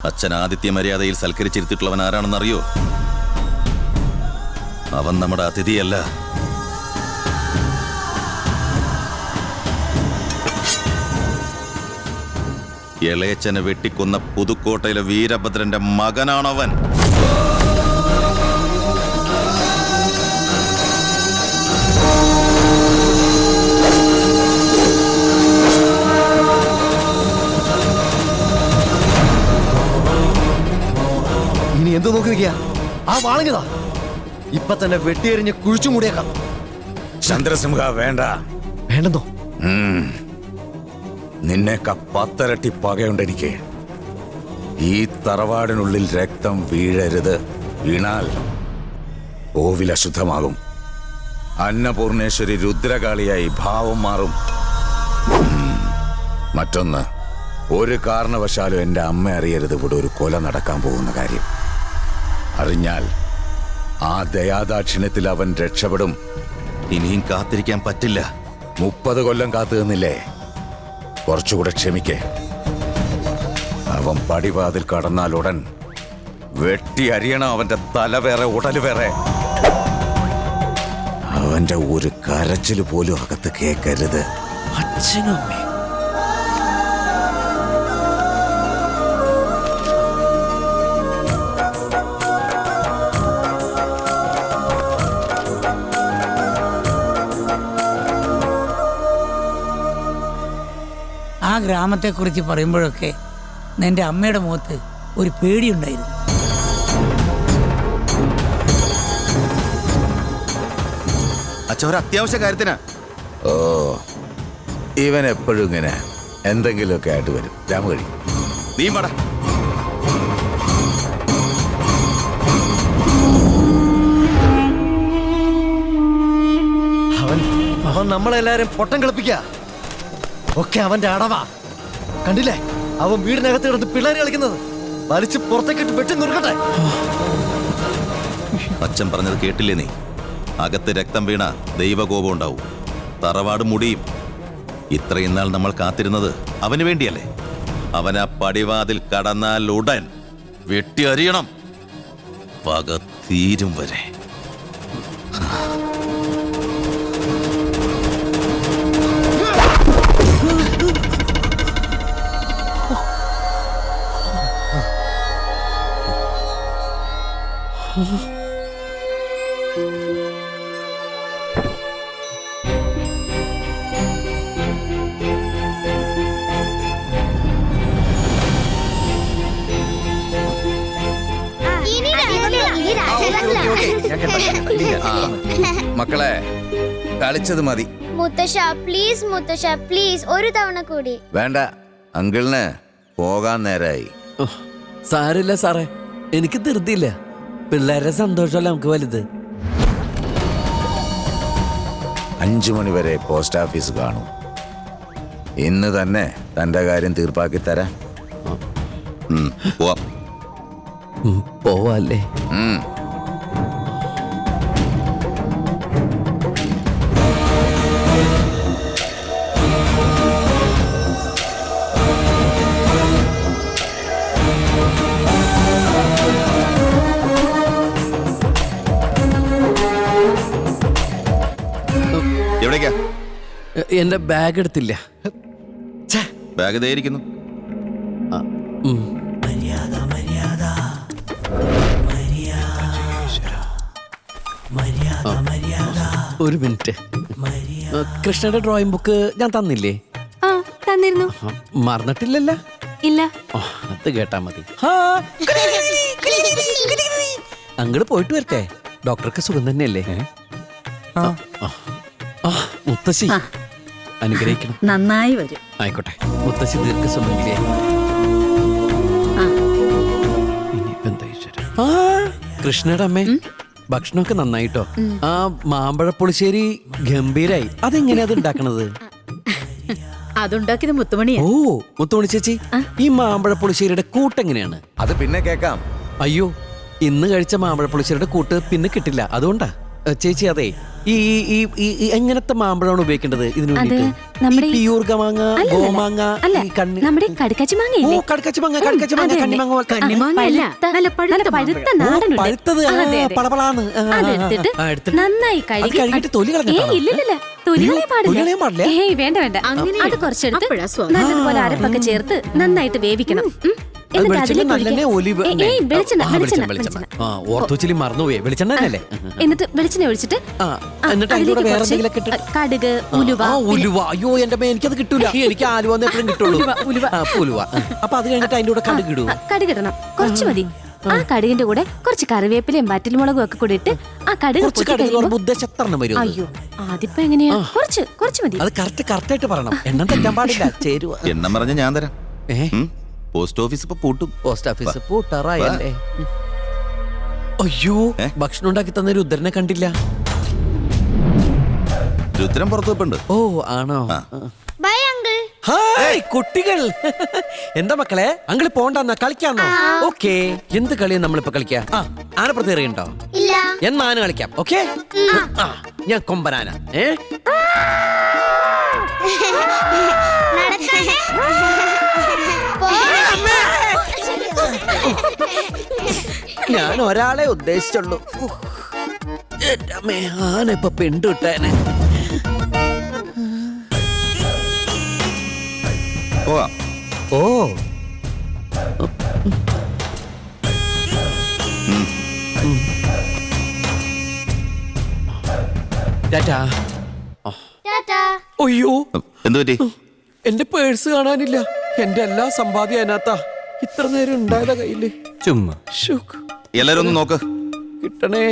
അച്ഛൻ ആദിത്യ മര്യാദയിൽ സൽക്കരിച്ചിരുത്തിയിട്ടുള്ളവൻ ആരാണെന്നറിയോ? അവൻ നമ്മുടെ അതിഥിയല്ല. ഇളയച്ചനെ വെട്ടിക്കൊന്ന പുതുക്കോട്ടയിലെ വീരഭദ്രന്റെ മകനാണവൻ. ഇനി എന്തു നോക്കി നിൽക്കുക? ആ വാളങ്ങതാ ഇപ്പൊ തന്നെ വെട്ടിയെറിഞ്ഞ് കുഴിച്ചു മൂടിയേക്കാം. ചന്ദ്രസിംഹ വേണ്ട. വേണ്ടെന്നോ? നിന്നേക്ക 10 ഇരട്ടി പകയുണ്ട് എനിക്ക്. ഈ തറവാടിനുള്ളിൽ രക്തം വീഴരുത്. വീണാൽ കോവിൽ അശുദ്ധമാകും. അന്നപൂർണേശ്വരി രുദ്രകാളിയായി ഭാവം മാറും. മറ്റൊന്ന്, ഒരു കാരണവശാലും എൻ്റെ അമ്മ അറിയരുത് ഇവിടെ ഒരു കൊല നടക്കാൻ പോകുന്ന കാര്യം. അറിഞ്ഞാൽ ആ ദയാദാക്ഷിണ്യത്തിൽ അവൻ രക്ഷപ്പെടും. ഇനിയും കാത്തിരിക്കാൻ പറ്റില്ല. 30 കൊല്ലം കാത്തു നിന്നില്ലേ? കുറച്ചുകൂടെ ക്ഷമിക്കേ. അവൻ പടിവാതിൽ കടന്നാലുടൻ വെട്ടി അരിയണം. അവന്റെ തല വേറെ, ഉടല് വേറെ. അവന്റെ ഒരു കരച്ചില് പോലും അകത്ത് കേൾക്കരുത്. അച്ഛനും അമ്മേ. ആ ഗ്രാമത്തെക്കുറിച്ച് പറയുമ്പോഴൊക്കെ എൻ്റെ അമ്മയുടെ മുഖത്ത് ഒരു പേടിയുണ്ടായിരുന്നു. അച്ഛൻ ഒരു അത്യാവശ്യ കാര്യത്തിനാ. ഓ, ഇവൻ എപ്പോഴും ഇങ്ങനെ എന്തെങ്കിലുമൊക്കെ ആയിട്ട് വരും. രാമകഴി, നീ പട. അവൻ നമ്മളെല്ലാരും പൊട്ടം കളിപ്പിക്ക. ഒക്കെ അവന്റെ അടവാ. കണ്ടില്ലേ അവൻ വീടിനകത്ത് കിടന്ന് പിള്ളേര് കളിക്കുന്നത്? വലിച്ച് പുറത്തേക്കിട്ട് വെട്ടി നിർക്കട്ടെ. അച്ഛൻ പറഞ്ഞത് കേട്ടില്ലേ നീ? അകത്ത് രക്തം വീണ ദൈവകോപം ഉണ്ടാവും. തറവാട് മുടിയും. ഇത്രയും നാൾ നമ്മൾ കാത്തിരുന്നത് അവന് വേണ്ടിയല്ലേ? അവൻ ആ പടിവാതിൽ കടന്നാൽ ഉടൻ വെട്ടി അറിയണം. പക തീരും വരെ. മക്കളെ കളിച്ചത് മതി. മുത്തശ്ശ പ്ലീസ്, മുത്തശ്ശ പ്ലീസ്, ഒരു തവണ കൂടി. വേണ്ട, അങ്കിളിന് പോകാൻ നേരായി. സാരില്ല സാറേ, എനിക്ക് ധൃതിയില്ല. പിള്ളേരുടെ സന്തോഷമല്ല നമുക്ക് വലുത്. 5 മണി വരെ പോസ്റ്റ് ഓഫീസ് കാണും. ഇന്ന് തന്നെ തന്റെ കാര്യം തീർപ്പാക്കി തരാം. പോവാം. പോവല്ലേ? എവിടേക്കാ? എന്റെ ബാഗ് എടുത്തില്ല. ബാഗ് ധരിക്കുന്നു. ഒരു മിനിറ്റ്. കൃഷ്ണയുടെ ഡ്രോയിങ് ബുക്ക് ഞാൻ തന്നില്ലേ? ആ തന്നിരുന്നു. മറന്നിട്ടില്ലല്ലോ? ഇല്ല. അത് കേട്ടാ മതി. അങ്ങോട്ട് പോയിട്ട് വരട്ടെ. ഡോക്ടർക്ക് സുഖം തന്നെയല്ലേ? മുത്തശ്ശി അനുഗ്രഹിക്കണം. നന്നായി വരും. ആയിക്കോട്ടെ. മുത്തശ്ശി ദീർഘസുമംഗലിയെ. കൃഷ്ണയുടെ അമ്മേ, ഭക്ഷണമൊക്കെ നന്നായിട്ടോ. ആ മാമ്പഴപ്പുളിശ്ശേരി ഗംഭീരായി. അതെങ്ങനെയാ അത് ഉണ്ടാക്കണത്? അതുണ്ടാക്കിയത് മുത്തുമണിയാ. ഓ, മുത്തുമണി ചേച്ചി, ഈ മാമ്പഴപ്പുളിശ്ശേരിയുടെ കൂട്ടെങ്ങനെയാണ്? അത് പിന്നെ കേക്കാം. അയ്യോ, ഇന്ന് കഴിച്ച മാമ്പഴപ്പുളിശ്ശേരിയുടെ കൂട്ട് പിന്നെ കിട്ടില്ല. അതുകൊണ്ടാ. ചേച്ചി അതെ ഈ ഈ ഈ എങ്ങനത്തെ മാമ്പഴമാണ് ഉപയോഗിക്കേണ്ടത് ഇതിനു അത് വേണ്ടിയിട്ട് നമ്മുടെ ഈ- പിയൂർഗ മാങ്ങ അല്ലല്ല. ഗോമാങ്ങ അല്ല ഈ കണ്ണി നമ്മുടെ കടുക്കച്ചി ഓ മാങ്ങയില്ലേ കടക്കച്ചി മാങ്ങ കണ്ണിമാങ്ങ പോലത്തെ കണ്ണിമാങ്ങയല്ല നല്ല പഴുത്ത നാടനുണ്ട് പഴുത്തത് ആ, അതെ, അതെ. പളപളാന്ന് അതെടുത്തിട്ട് എടുത്തിട്ട് നന്നായി അത് കഴുകിയിട്ട് തൊലി കളഞ്ഞിട്ടാണോ? ഏയ് ഇല്ലില്ല തൊലി അയ്യോ, കളയാൻ തൊലി കളയാൻ പാടില്ല? പാടില്ല ഏയ് വേണ്ട വേണ്ട അത് കുറച്ചെടുത്ത് നല്ലതുപോലെ അരപ്പൊക്കെ ചേർത്ത് നന്നായിട്ട് വേവിക്കണം അത് വെളിച്ചെണ്ണ നല്ലെണ്ണ ഒലിവ് വെളിച്ചെണ്ണ ആ, വെളിച്ചെണ്ണ വെളിച്ചെണ്ണ വെളിച്ചെണ്ണ ആ ഓർത്തുവച്ചില് മറന്നുപോയി വെളിച്ചെണ്ണ അല്ലേ എന്നിട്ട് വെളിച്ചെണ്ണ ഒഴിച്ചിട്ട് ആ എന്നിട്ട് അതിന്റെ കൂടെ വേറെ എന്തെങ്കിലുമൊക്കെ ഇട്ട് കടുക് ഉലുവ ആ ഉലുവ അയ്യോ എന്റെ അമ്മേ എനിക്കത് കിട്ടൂല എനിക്ക് ആലുവന്ന് എപ്പോഴും കിട്ടുള്ളൂ ഉലുവ. ആ, ഉലുവ അപ്പൊ അത് കഴിഞ്ഞിട്ട് അതിന്റെ കൂടെ കടുക് ഇടൂ കടുകിടണം കുറച്ച് മതി ആ കടുകിന്റെ കൂടെ കുറച്ച് കറിവേപ്പിലയും വറ്റൽമുളകും ഒക്കെ കൂടി ഇട്ട് ആ കടുക് കുറച്ച് പൊട്ടി കടുക് കഴിയുമ്പോ ബുദ്ധശത്രണം വരും അത്. അയ്യോ അതിപ്പോ എങ്ങനെയാ കുറച്ച് കുറച്ച് മതി അത് കറക്റ്റ് ആയിട്ട് പറയണം എണ്ണം തെറ്റാൻ പാടില്ല ചേരുവ എണ്ണം പറഞ്ഞ ഞാൻ തരാം. ഏ പോസ്റ്റ് ഓഫീസ് ഇപ്പൊ പൂട്ടും. പോസ്റ്റ് ഓഫീസ് പൂട്ടാറായല്ലേ അയ്യോ ഏ? ഭക്ഷണം ഉണ്ടാക്കി തന്ന രുദ്രനെ കണ്ടില്ല രുദ്രം പുറത്തു വെപ്പുണ്ട്. ഓ ആണോ ആ. Bye uncle. ഹായ് കുട്ടികൾ എന്താ മക്കളെ അങ്കിള് പോണ്ടെന്നാ കളിക്കാന്നോ ഓക്കെ എന്ത് കളിയാ നമ്മളിപ്പോ കളിക്കാ ആ ആനപ്പുറത്ത് എറിയുണ്ടോ ഇല്ല. എന്നാ ആന കളിക്കാം ഓക്കെ ആ ഞാൻ കൊമ്പനാന നടക്കണേ. പോ. ഞാൻ ഒരാളെ ഉദ്ദേശിച്ചുള്ളൂ എന്റെ അമ്മേ ആന ഇപ്പൊ പെണ്ടുവിട്ടേനെ പോവാം. ഓ ടാറ്റാ ടാറ്റാ. അയ്യോ എന്തു പറ്റി? എന്റെ പേഴ്സ് കാണാനില്ല എന്റെ എല്ലാ സമ്പാദ്യം അതിനകത്താ ഇത്ര നേരം ഉണ്ടായതാ കയ്യില് ചുമ്മാ ശുക്ക്. എല്ലാരും ഒന്ന് നോക്ക്. കിട്ടണേ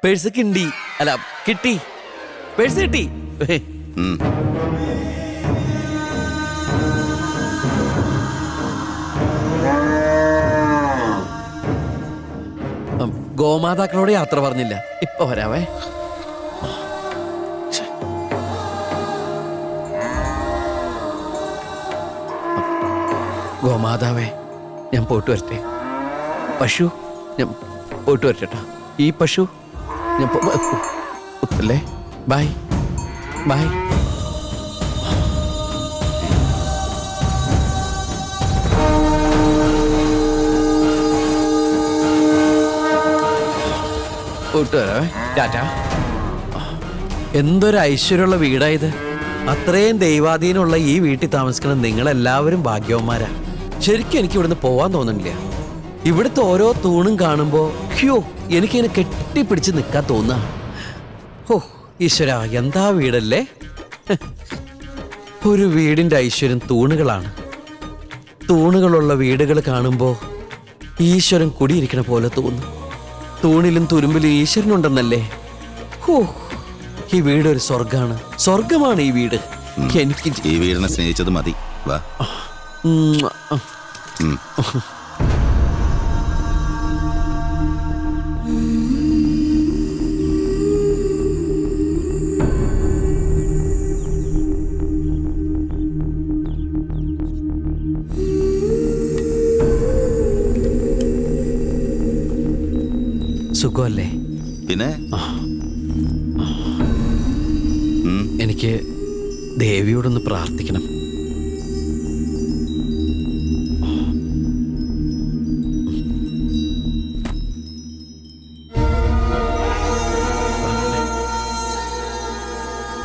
പേഴ്സ് കിണ്ടി അല്ല കിട്ടി പേഴ്സ് കിട്ടി ഉം. ഗോമാതാക്കളോട് യാത്ര പറഞ്ഞില്ല ഇപ്പൊ വരാവേ ഗോമാതാവേ ഞാൻ പോയിട്ട് വരട്ടെ പശു ഞാൻ പോയിട്ട് വരട്ടെ ഈ പശു ഞാൻ അല്ലേ ബൈ ബൈ പോയിട്ട് വരാവേ ടാറ്റാ എന്തൊരു ഐശ്വര്യമുള്ള വീടായത് അത്രയും ദൈവാധീനമുള്ള ഈ വീട്ടിൽ താമസിക്കുന്ന നിങ്ങളെല്ലാവരും ഭാഗ്യവന്മാരാ ശരിക്കും എനിക്ക് ഇവിടുന്ന് പോവാൻ തോന്നുന്നില്ല ഇവിടുത്തെ ഓരോ തൂണും കാണുമ്പോ ഹ്യോ എനിക്കിങ്ങനെ കെട്ടിപ്പിടിച്ച് നിൽക്കാൻ തോന്നുക ഓ ഈശ്വര എന്താ വീടല്ലേ ഒരു വീടിന്റെ ഐശ്വര്യം തൂണുകളാണ് തൂണുകളുള്ള വീടുകൾ കാണുമ്പോ ഈശ്വരൻ കുടിയിരിക്കണ പോലെ തോന്നും തൂണിലും തുരുമ്പിലും ഈശ്വരനുണ്ടെന്നല്ലേ ഹോ ഈ വീട് ഒരു സ്വർഗമാണ് ഈ വീട് എനിക്ക് ഈ വീടിനെ സ്നേഹിച്ചത് മതി. വാ. ഉം. ഉം. സുഖമല്ലേ പിന്നെ എനിക്ക് ദേവിയോടൊന്ന് പ്രാർത്ഥിക്കണം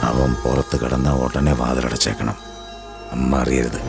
അവൻ പുറത്ത് കിടന്ന ഉടനെ വാതിലടച്ചേക്കണം അമ്മ അറിയരുത്